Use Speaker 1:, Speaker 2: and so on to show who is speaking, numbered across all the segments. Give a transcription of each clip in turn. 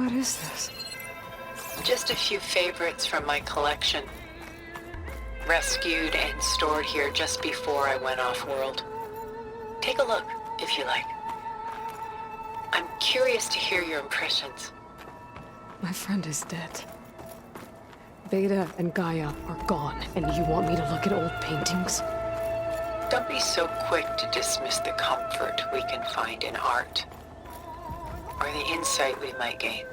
Speaker 1: What is this?
Speaker 2: Just a few favorites from my collection. Rescued and stored here just before I went off-world. Take a look, if you like. I'm curious to hear your impressions.
Speaker 1: My friend is dead. Veda and Gaia are gone, and you want me to look at old paintings?
Speaker 2: Don't be so quick to dismiss the comfort we can find in art, or the insight we might gain.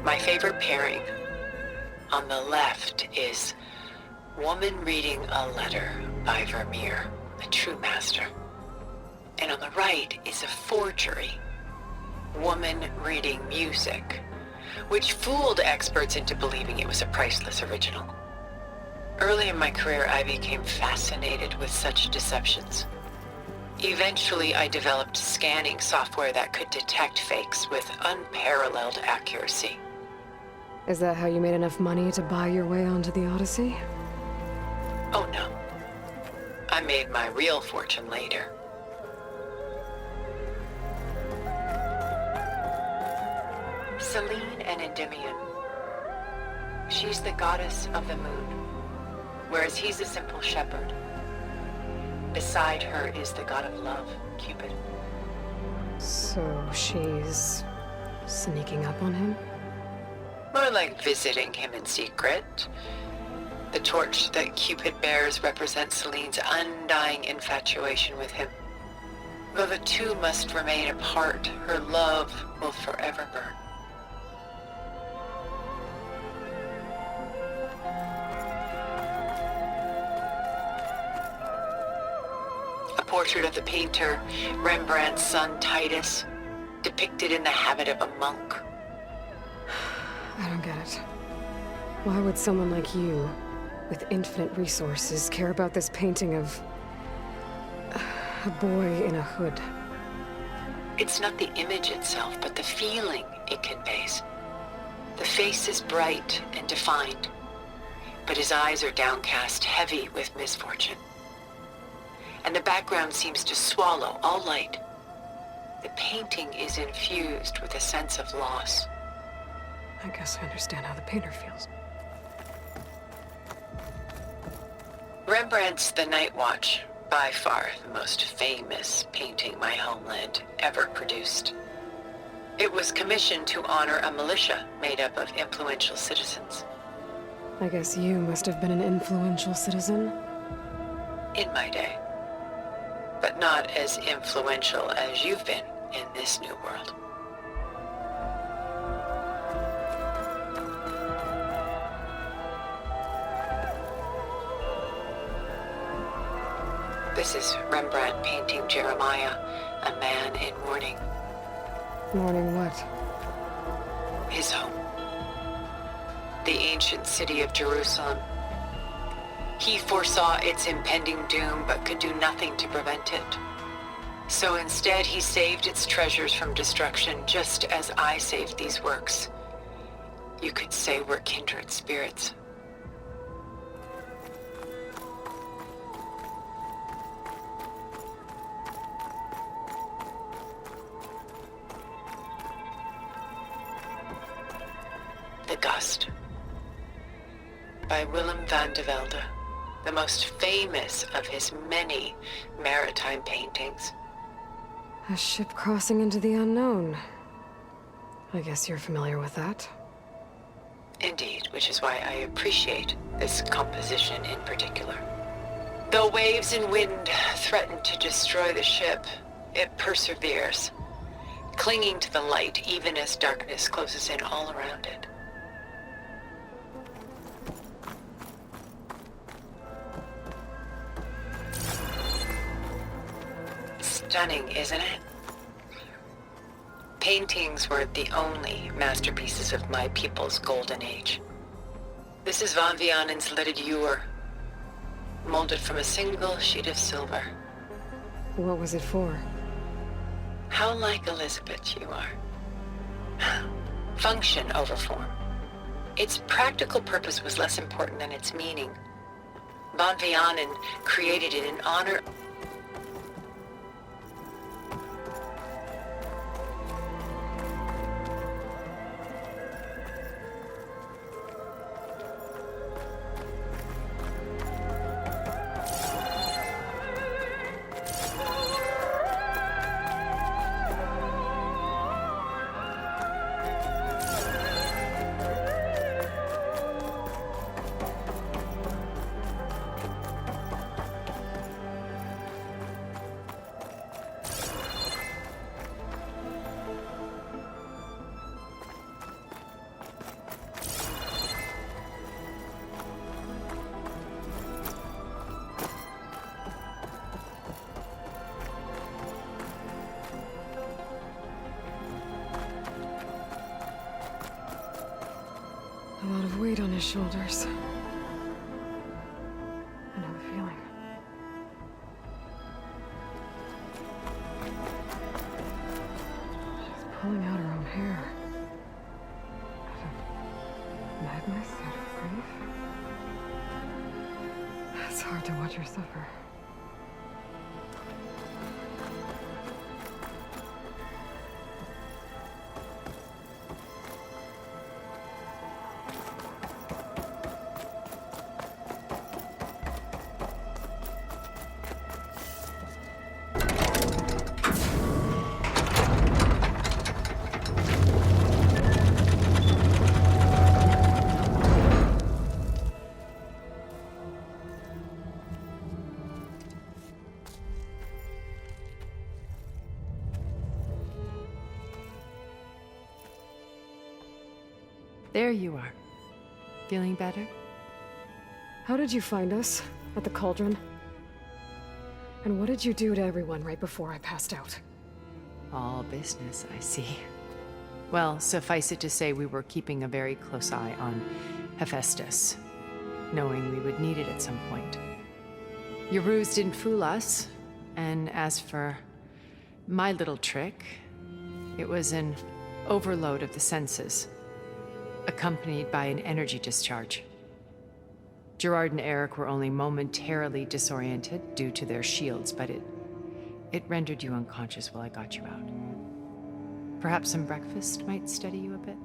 Speaker 2: My favorite pairing on the left is Woman Reading a Letter by Vermeer, a true master. And on the right is a forgery, Woman Reading Music, which fooled experts into believing it was a priceless original. Early in my career, I became fascinated with such deceptions. Eventually, I developed scanning software that could detect fakes with unparalleled accuracy.
Speaker 1: Is that how you made enough money to buy your way onto the Odyssey?
Speaker 2: Oh no. I made my real fortune later. Selene and Endymion. She's the goddess of the moon, whereas he's a simple shepherd. Beside her is the god of love, Cupid.
Speaker 1: So she's sneaking up on him?
Speaker 2: More like visiting him in secret. The torch that Cupid bears represents Selene's undying infatuation with him. Though the two must remain apart, her love will forever burn. A portrait of the painter, Rembrandt's son Titus, depicted in the habit of a monk.
Speaker 1: I don't get it. Why would someone like you, with infinite resources, care about this painting of a boy in a hood?
Speaker 2: It's not the image itself, but the feeling it conveys. The face is bright and defined, but his eyes are downcast, heavy with misfortune. And the background seems to swallow all light. The painting is infused with a sense of loss.
Speaker 1: I guess I understand how the painter feels.
Speaker 2: Rembrandt's The Night Watch, by far the most famous painting my homeland ever produced. It was commissioned to honor a militia made up of influential citizens.
Speaker 1: I guess you must have been an influential citizen?
Speaker 2: In my day. But not as influential as you've been in this new world. This is Rembrandt painting Jeremiah, a man in mourning.
Speaker 1: Mourning what?
Speaker 2: His home. The ancient city of Jerusalem. He foresaw its impending doom, but could do nothing to prevent it. So instead, he saved its treasures from destruction, just as I saved these works. You could say we're kindred spirits. The Gust, by Willem van de Velde, the most famous of his many maritime paintings.
Speaker 1: A ship crossing into the unknown. I guess you're familiar with that.
Speaker 2: Indeed, which is why I appreciate this composition in particular. Though waves and wind threaten to destroy the ship, it perseveres, clinging to the light even as darkness closes in all around it. Stunning, isn't it? Paintings were the only masterpieces of my people's golden age. This is Van Vianen's Lidded Ewer, molded from a single sheet of silver.
Speaker 1: What was it for?
Speaker 2: How like Elizabeth you are. Function over form. Its practical purpose was less important than its meaning. Bon Vianen created it in honor...
Speaker 1: A lot of weight on his shoulders. I know the feeling. She's pulling out her own hair. Out of madness, out of grief. It's hard to watch her suffer.
Speaker 3: There you are. Feeling better?
Speaker 1: How did you find us? At the cauldron? And what did you do to everyone right before I passed out?
Speaker 3: All business, I see. Well, suffice it to say we were keeping a very close eye on Hephaestus, knowing we would need it at some point. Your ruse didn't fool us, and as for my little trick, it was an overload of the senses, accompanied by an energy discharge. Gerard and Eric were only momentarily disoriented due to their shields, but it rendered you unconscious while I got you out. Perhaps some breakfast might steady you a bit?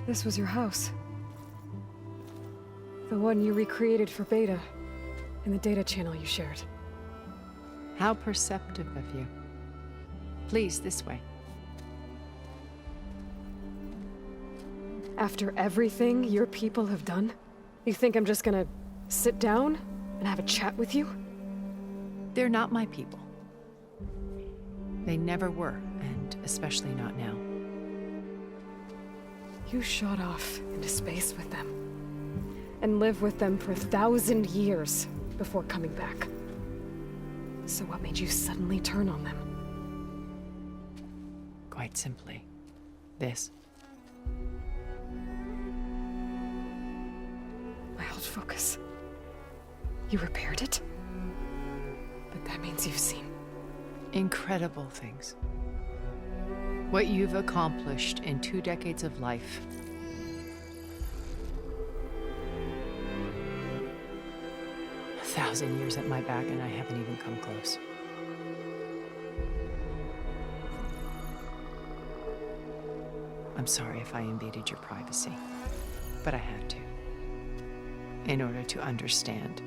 Speaker 1: This was your house. The one you recreated for Beta, in the data channel you shared.
Speaker 3: How perceptive of you. Please, this way.
Speaker 1: After everything your people have done, you think I'm just gonna sit down and have a chat with you?
Speaker 3: They're not my people. They never were, and especially not now.
Speaker 1: You shot off into space with them, and lived with them for 1,000 years before coming back. So what made you suddenly turn on them?
Speaker 3: Quite simply, this.
Speaker 1: My old focus. You repaired it? But that means you've seen...
Speaker 3: Incredible things. What you've accomplished in 2 decades of life. A 1,000 years at my back and I haven't even come close. I'm sorry if I invaded your privacy, but I had to. In order to understand.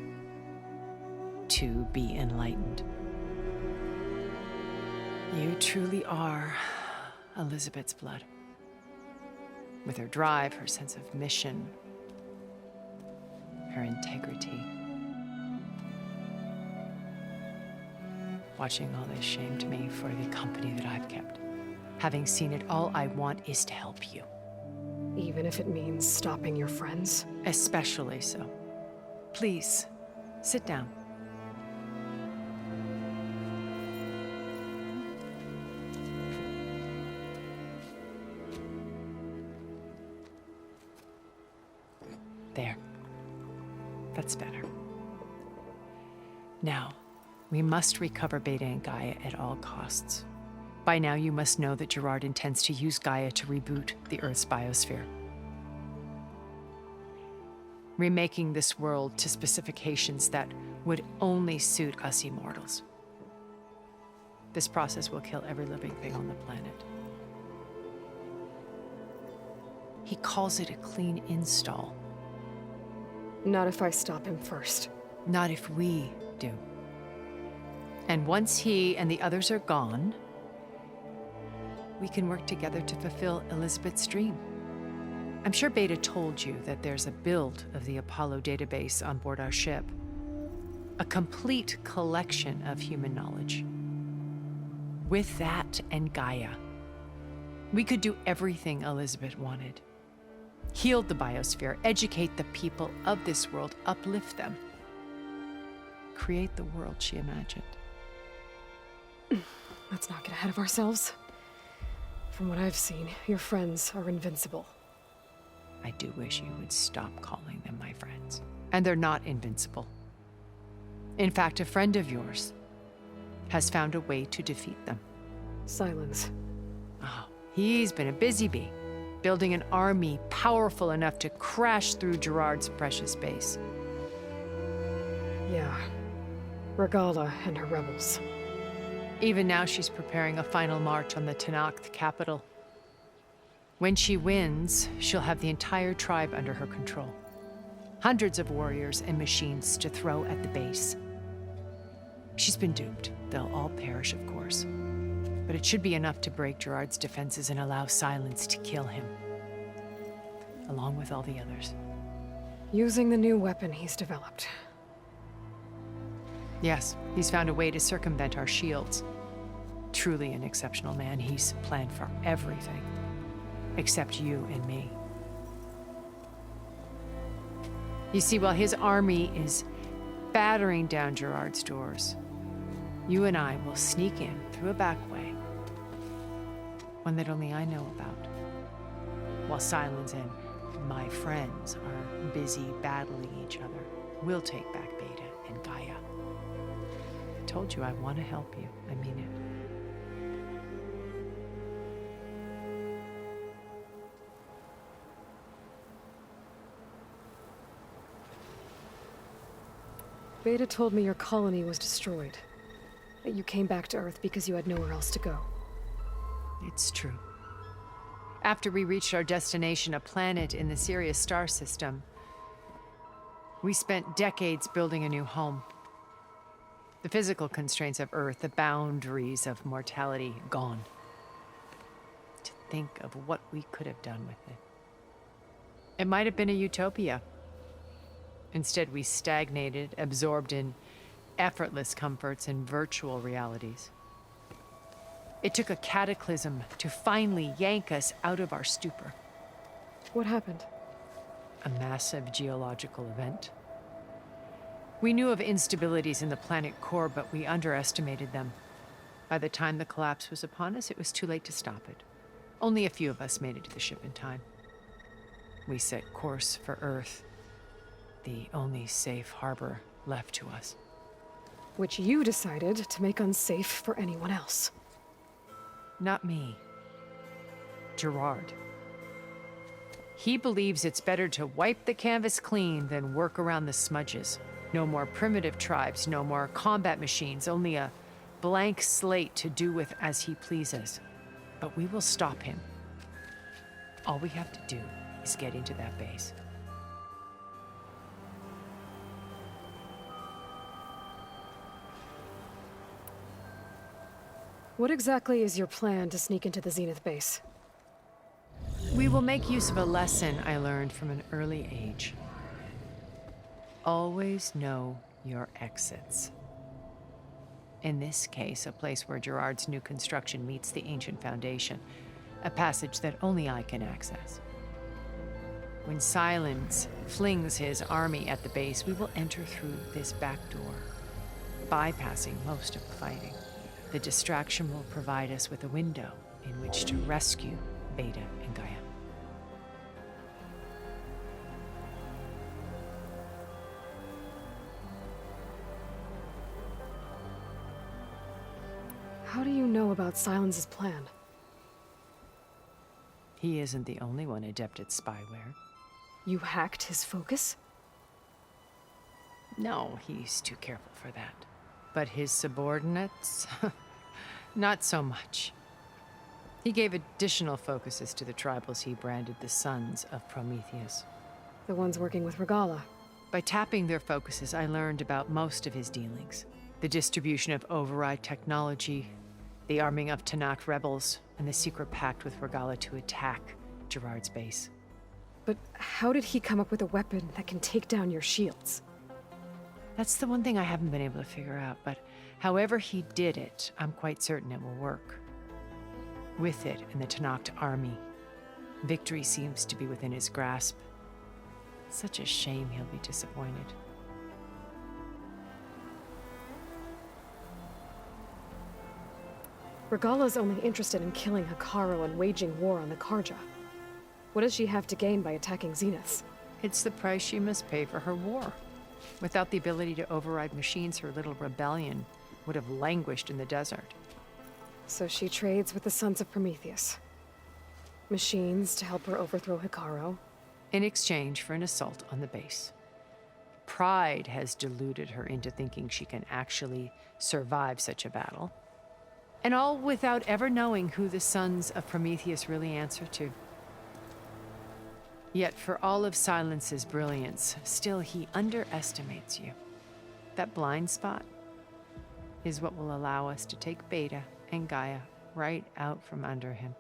Speaker 3: To be enlightened. You truly are Elizabeth's blood. With her drive, her sense of mission, her integrity. Watching all this shamed me for the company that I've kept. Having seen it, all I want is to help you.
Speaker 1: Even if it means stopping your friends?
Speaker 3: Especially so. Please, sit down. There. That's better. Now, We must recover Beta and Gaia at all costs. By now, you must know that Gerard intends to use Gaia to reboot the Earth's biosphere, remaking this world to specifications that would only suit us immortals. This process will kill every living thing on the planet. He calls it a clean install.
Speaker 1: Not if I stop him first.
Speaker 3: Not if we do. And once he and the others are gone, we can work together to fulfill Elizabeth's dream. I'm sure Beta told you that there's a build of the Apollo database on board our ship. A complete collection of human knowledge. With that and Gaia, we could do everything Elizabeth wanted. Heal the biosphere, educate the people of this world, uplift them. Create the world she imagined.
Speaker 1: Let's not get ahead of ourselves. From what I've seen, your friends are invincible.
Speaker 3: I do wish you would stop calling them my friends. And they're not invincible. In fact, a friend of yours has found a way to defeat them.
Speaker 1: Silence.
Speaker 3: Oh, he's been a busy bee, building an army powerful enough to crash through Gerard's precious base.
Speaker 1: Yeah. Regala and her rebels.
Speaker 3: Even now, she's preparing a final march on the Tenakth capital. When she wins, she'll have the entire tribe under her control. Hundreds of warriors and machines to throw at the base. She's been duped. They'll all perish, of course. But it should be enough to break Gerard's defenses and allow Silence to kill him. Along with all the others.
Speaker 1: Using the new weapon he's developed.
Speaker 3: Yes, he's found a way to circumvent our shields. Truly an exceptional man. He's planned for everything. Except you and me. You see, while his army is battering down Gerard's doors, you and I will sneak in through a back way. One that only I know about. While Silence and my friends are busy battling each other, we'll take back Beta and Gaia. I told you I want to help you. I mean it.
Speaker 1: Beta told me your colony was destroyed. That you came back to Earth because you had nowhere else to go.
Speaker 3: It's true. After we reached our destination, a planet in the Sirius star system, we spent decades building a new home. The physical constraints of Earth, the boundaries of mortality, gone. To think of what we could have done with it. It might have been a utopia. Instead, we stagnated, absorbed in effortless comforts and virtual realities. It took a cataclysm to finally yank us out of our stupor.
Speaker 1: What happened?
Speaker 3: A massive geological event. We knew of instabilities in the planet core, but we underestimated them. By the time the collapse was upon us, it was too late to stop it. Only a few of us made it to the ship in time. We set course for Earth, the only safe harbor left to us.
Speaker 1: Which you decided to make unsafe for anyone else.
Speaker 3: Not me. Gerard. He believes it's better to wipe the canvas clean than work around the smudges. No more primitive tribes, no more combat machines, only a blank slate to do with as he pleases. But we will stop him. All we have to do is get into that base.
Speaker 1: What exactly is your plan to sneak into the Zenith base?
Speaker 3: We will make use of a lesson I learned from an early age. Always know your exits. In this case, a place where Gerard's new construction meets the ancient foundation, a passage that only I can access. When Silence flings his army at the base, we will enter through this back door, bypassing most of the fighting. The distraction will provide us with a window in which to rescue Beta and Gaia.
Speaker 1: How do you know about Silence's plan?
Speaker 3: He isn't the only one adept at spyware.
Speaker 1: You hacked his focus?
Speaker 3: No, he's too careful for that. But his subordinates? Not so much. He gave additional focuses to the tribals he branded the Sons of Prometheus.
Speaker 1: The ones working with Regala.
Speaker 3: By tapping their focuses, I learned about most of his dealings. The distribution of override technology, the arming of Tanakh rebels, and the secret pact with Regala to attack Gerard's base.
Speaker 1: But how did he come up with a weapon that can take down your shields?
Speaker 3: That's the one thing I haven't been able to figure out, but however he did it, I'm quite certain it will work. With it and the Tanakh army, victory seems to be within his grasp. Such a shame he'll be disappointed.
Speaker 1: Regala's only interested in killing Hekarro and waging war on the Karja. What does she have to gain by attacking Zeniths?
Speaker 3: It's the price she must pay for her war. Without the ability to override machines, her little rebellion would have languished in the desert.
Speaker 1: So she trades with the Sons of Prometheus. Machines to help her overthrow Hekarro.
Speaker 3: In exchange for an assault on the base. Pride has deluded her into thinking she can actually survive such a battle. And all without ever knowing who the Sons of Prometheus really answer to. Yet for all of Silence's brilliance, still he underestimates you. That blind spot is what will allow us to take Beta and Gaia right out from under him.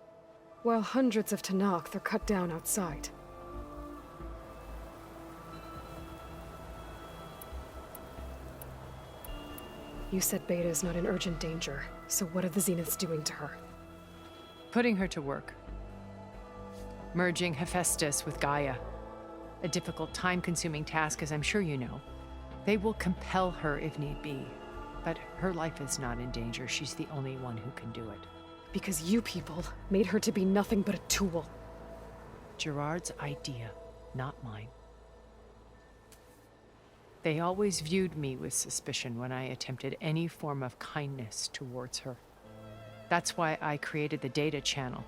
Speaker 1: While hundreds of Tanakh are cut down outside. You said Beta is not in urgent danger, so what are the Zeniths doing to her?
Speaker 3: Putting her to work. Merging Hephaestus with Gaia. A difficult, time-consuming task, as I'm sure you know. They will compel her if need be. But her life is not in danger. She's the only one who can do it.
Speaker 1: Because you people made her to be nothing but a tool.
Speaker 3: Gerard's idea, not mine. They always viewed me with suspicion when I attempted any form of kindness towards her. That's why I created the data channel.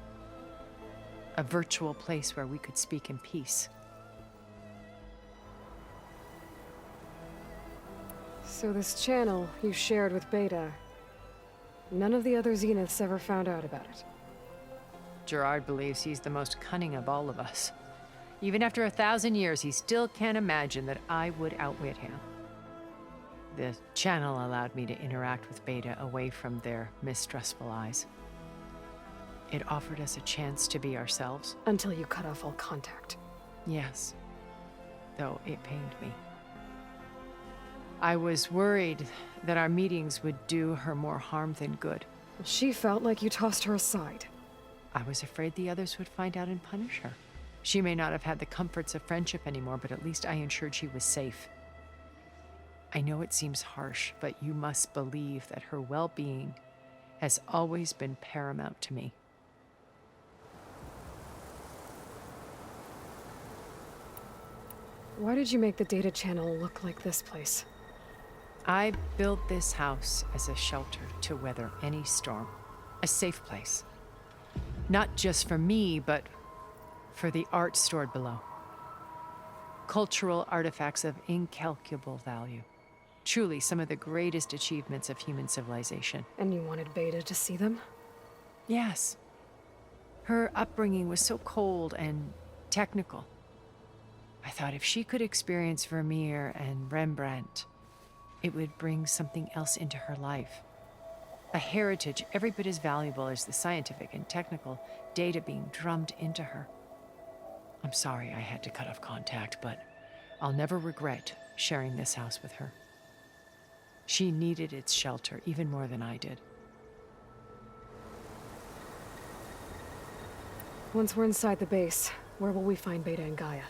Speaker 3: A virtual place where we could speak in peace.
Speaker 1: So this channel you shared with Beta, none of the other Zeniths ever found out about it.
Speaker 3: Gerard believes he's the most cunning of all of us. Even after 1,000 years, he still can't imagine that I would outwit him. The channel allowed me to interact with Beta away from their mistrustful eyes. It offered us a chance to be ourselves.
Speaker 1: Until you cut off all contact.
Speaker 3: Yes, though it pained me. I was worried that our meetings would do her more harm than good.
Speaker 1: She felt like you tossed her aside.
Speaker 3: I was afraid the others would find out and punish her. She may not have had the comforts of friendship anymore, but at least I ensured she was safe. I know it seems harsh, but you must believe that her well-being has always been paramount to me.
Speaker 1: Why did you make the data channel look like this place?
Speaker 3: I built this house as a shelter to weather any storm. A safe place. Not just for me, but for the art stored below. Cultural artifacts of incalculable value. Truly some of the greatest achievements of human civilization.
Speaker 1: And you wanted Beta to see them?
Speaker 3: Yes. Her upbringing was so cold and technical. I thought if she could experience Vermeer and Rembrandt, it would bring something else into her life. A heritage every bit as valuable as the scientific and technical data being drummed into her. I'm sorry I had to cut off contact, but I'll never regret sharing this house with her. She needed its shelter even more than I did.
Speaker 1: Once we're inside the base, where will we find Beta and Gaia?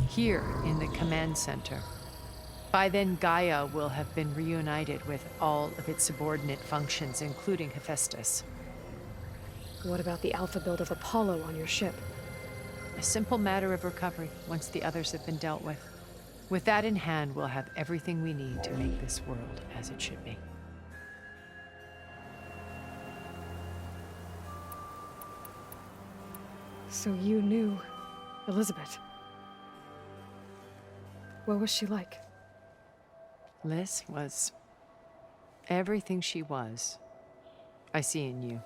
Speaker 3: Here in the command center. By then, Gaia will have been reunited with all of its subordinate functions, including Hephaestus.
Speaker 1: What about the alpha build of Apollo on your ship?
Speaker 3: A simple matter of recovery once the others have been dealt with. With that in hand, we'll have everything we need to make this world as it should be.
Speaker 1: So you knew Elizabeth. What was she like?
Speaker 3: Liz was everything she was. I see in you.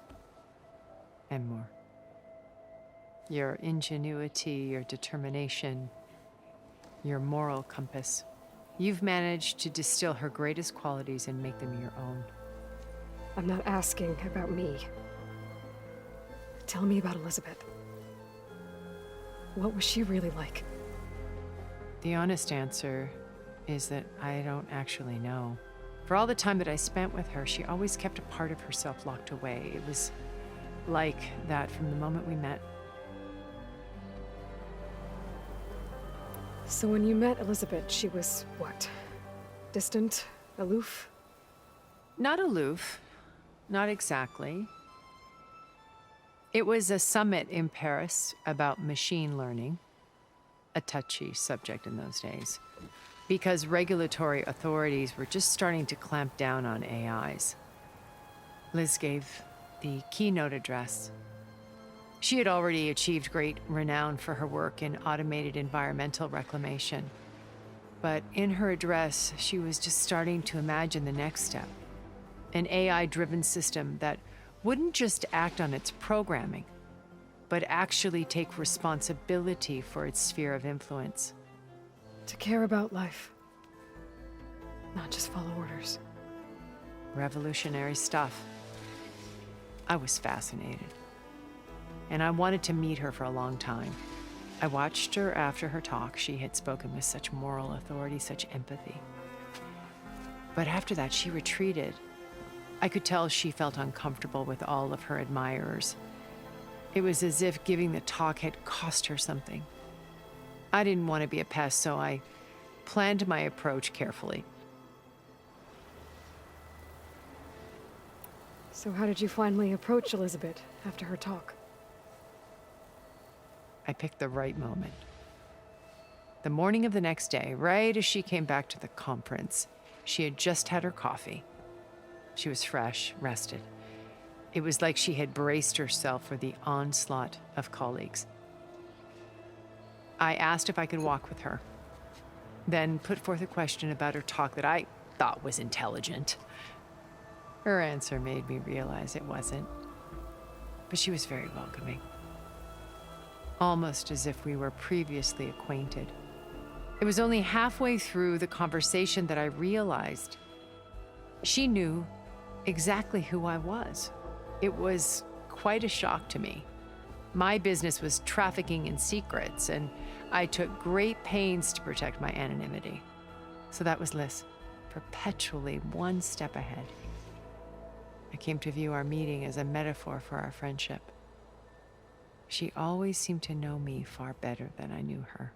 Speaker 3: And more. Your ingenuity, your determination, your moral compass. You've managed to distill her greatest qualities and make them your own.
Speaker 1: I'm not asking about me. Tell me about Elizabeth. What was she really like?
Speaker 3: The honest answer is that I don't actually know. For all the time that I spent with her, she always kept a part of herself locked away. It was like that from the moment we met.
Speaker 1: So when you met Elizabeth, she was what? Distant? Aloof?
Speaker 3: Not aloof. Not exactly. It was a summit in Paris about machine learning, a touchy subject in those days, because regulatory authorities were just starting to clamp down on AIs. Liz gave the keynote address. She had already achieved great renown for her work in automated environmental reclamation. But in her address, she was just starting to imagine the next step. An AI-driven system that wouldn't just act on its programming, but actually take responsibility for its sphere of influence.
Speaker 1: To care about life. Not just follow orders.
Speaker 3: Revolutionary stuff. I was fascinated. And I wanted to meet her for a long time. I watched her after her talk. She had spoken with such moral authority, such empathy. But after that, she retreated. I could tell she felt uncomfortable with all of her admirers. It was as if giving the talk had cost her something. I didn't want to be a pest, so I planned my approach carefully.
Speaker 1: So how did you finally approach Elizabeth after her talk?
Speaker 3: I picked the right moment. The morning of the next day, right as she came back to the conference, she had just had her coffee. She was fresh, rested. It was like she had braced herself for the onslaught of colleagues. I asked if I could walk with her, then put forth a question about her talk that I thought was intelligent. Her answer made me realize it wasn't, but she was very welcoming. Almost as if we were previously acquainted. It was only halfway through the conversation that I realized she knew exactly who I was. It was quite a shock to me. My business was trafficking in secrets, and I took great pains to protect my anonymity. So that was Liz, perpetually one step ahead. I came to view our meeting as a metaphor for our friendship. She always seemed to know me far better than I knew her.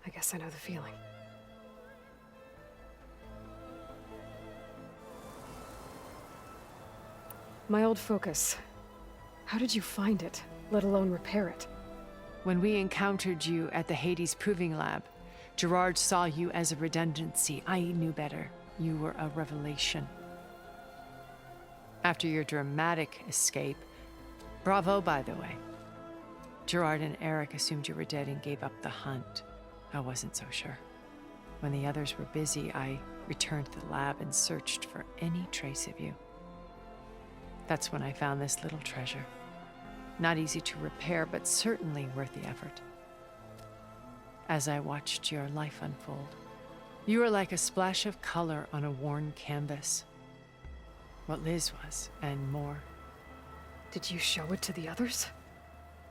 Speaker 1: I guess I know the feeling. My old focus. How did you find it, let alone repair it?
Speaker 3: When we encountered you at the Hades Proving Lab, Gerard saw you as a redundancy. I knew better. You were a revelation. After your dramatic escape, bravo, by the way. Gerard and Eric assumed you were dead and gave up the hunt. I wasn't so sure. When the others were busy, I returned to the lab and searched for any trace of you. That's when I found this little treasure. Not easy to repair, but certainly worth the effort. As I watched your life unfold, you were like a splash of color on a worn canvas. What Liz was, and more.
Speaker 1: Did you show it to the others?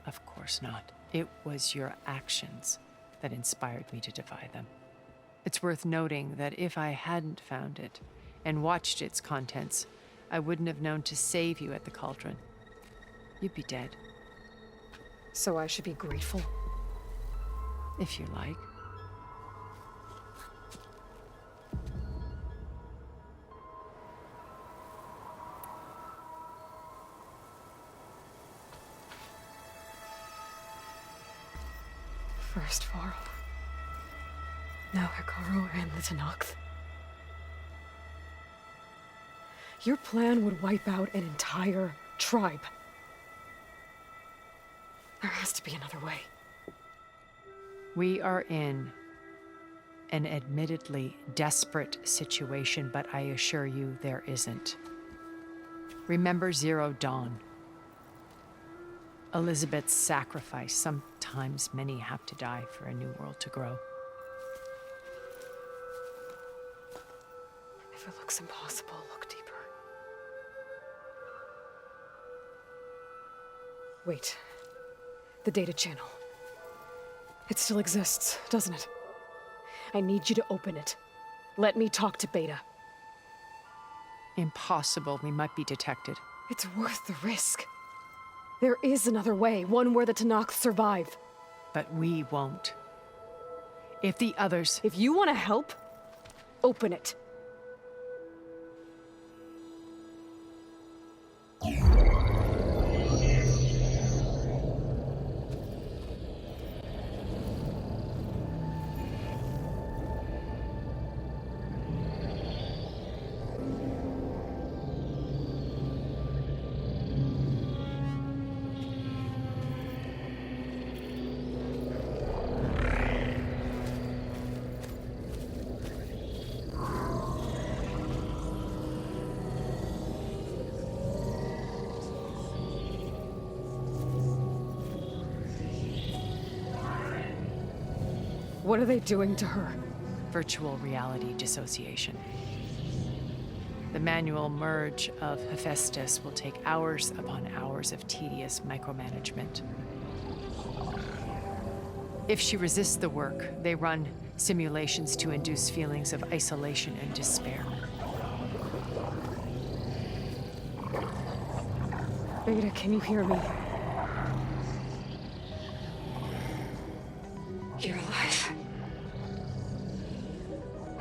Speaker 3: Of course not. It was your actions that inspired me to defy them. It's worth noting that if I hadn't found it and watched its contents, I wouldn't have known to save you at the cauldron. You'd be dead.
Speaker 1: So I should be grateful?
Speaker 3: If you like.
Speaker 1: First Varl. Now Hikaru and the Tenakth. Your plan would wipe out an entire tribe. There has to be another way.
Speaker 3: We are in an admittedly desperate situation, but I assure you there isn't. Remember Zero Dawn. Elizabeth's sacrifice. Sometimes many have to die for a new world to grow.
Speaker 1: If it looks impossible, look deeper. Wait. The data channel. It still exists, doesn't it? I need you to open it. Let me talk to Beta.
Speaker 3: Impossible. We might be detected.
Speaker 1: It's worth the risk. There is another way, one where the Tanakh survive.
Speaker 3: But we won't. If the others...
Speaker 1: If you want to help, open it. What are they doing to her?
Speaker 3: Virtual reality dissociation. The manual merge of Hephaestus will take hours upon hours of tedious micromanagement. If she resists the work, they run simulations to induce feelings of isolation and despair.
Speaker 1: Beta, can you hear me?
Speaker 4: You're alive.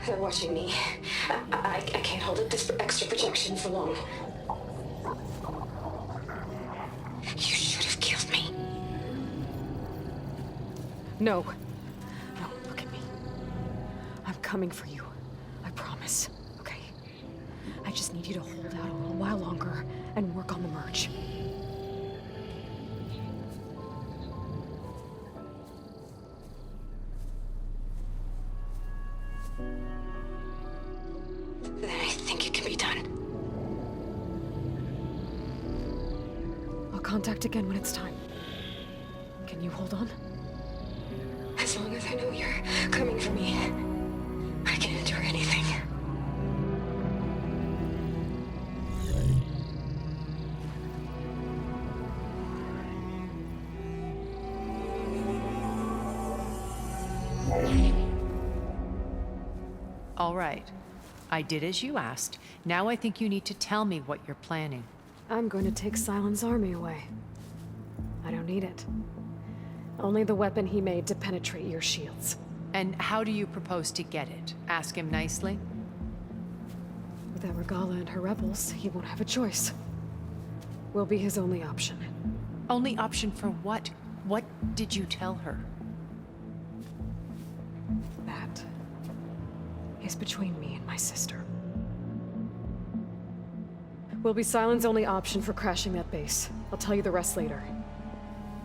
Speaker 4: They're watching me. I can't hold up this extra projection for long. You should have killed me.
Speaker 1: No. No, look at me. I'm coming for you. I promise, okay? I just need you to hold out a little while longer and work on the merge.
Speaker 4: Then I think it can be done.
Speaker 1: I'll contact again when it's time. Can you hold on?
Speaker 4: As long as I know you're coming for me, I can endure anything.
Speaker 3: All right. I did as you asked. Now I think you need to tell me what you're planning.
Speaker 1: I'm going to take Silent's army away. I don't need it. Only the weapon he made to penetrate your shields.
Speaker 3: And how do you propose to get it? Ask him nicely?
Speaker 1: Without Regala and her rebels, he won't have a choice. We'll be his only option.
Speaker 3: Only option for what? What did you tell her?
Speaker 1: That is between me and my sister. Will be Silent's only option for crashing that base. I'll tell you the rest later.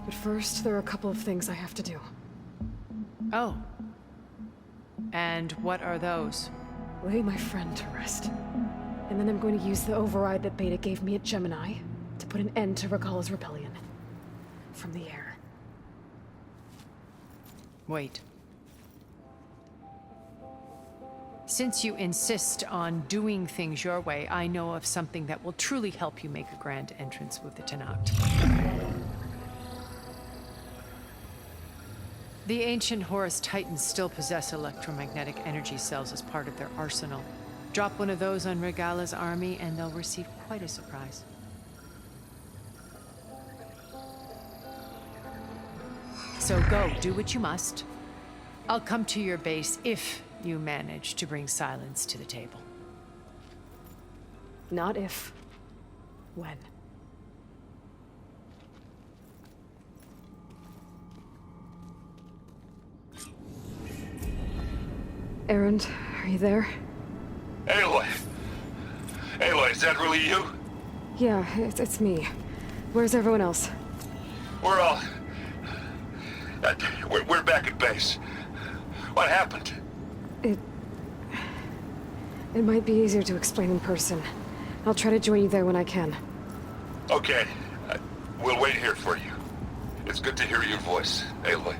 Speaker 1: But first, there are a couple of things I have to do.
Speaker 3: Oh. And what are those?
Speaker 1: Lay my friend to rest. And then I'm going to use the override that Beta gave me at Gemini to put an end to Regala's rebellion. From the air.
Speaker 3: Wait. Since you insist on doing things your way, I know of something that will truly help you make a grand entrance with the Tanakh. The ancient Horus Titans still possess electromagnetic energy cells as part of their arsenal. Drop one of those on Regala's army and they'll receive quite a surprise. So go, do what you must. I'll come to your base if you manage to bring silence to the table.
Speaker 1: Not if. When. Erend, are you there?
Speaker 5: Aloy! Aloy, is that really you?
Speaker 1: Yeah, it's me. Where's everyone else?
Speaker 5: We're all We're back at base. What happened?
Speaker 1: It might be easier to explain in person. I'll try to join you there when I can.
Speaker 5: Okay. We'll wait here for you. It's good to hear your voice, Aloy.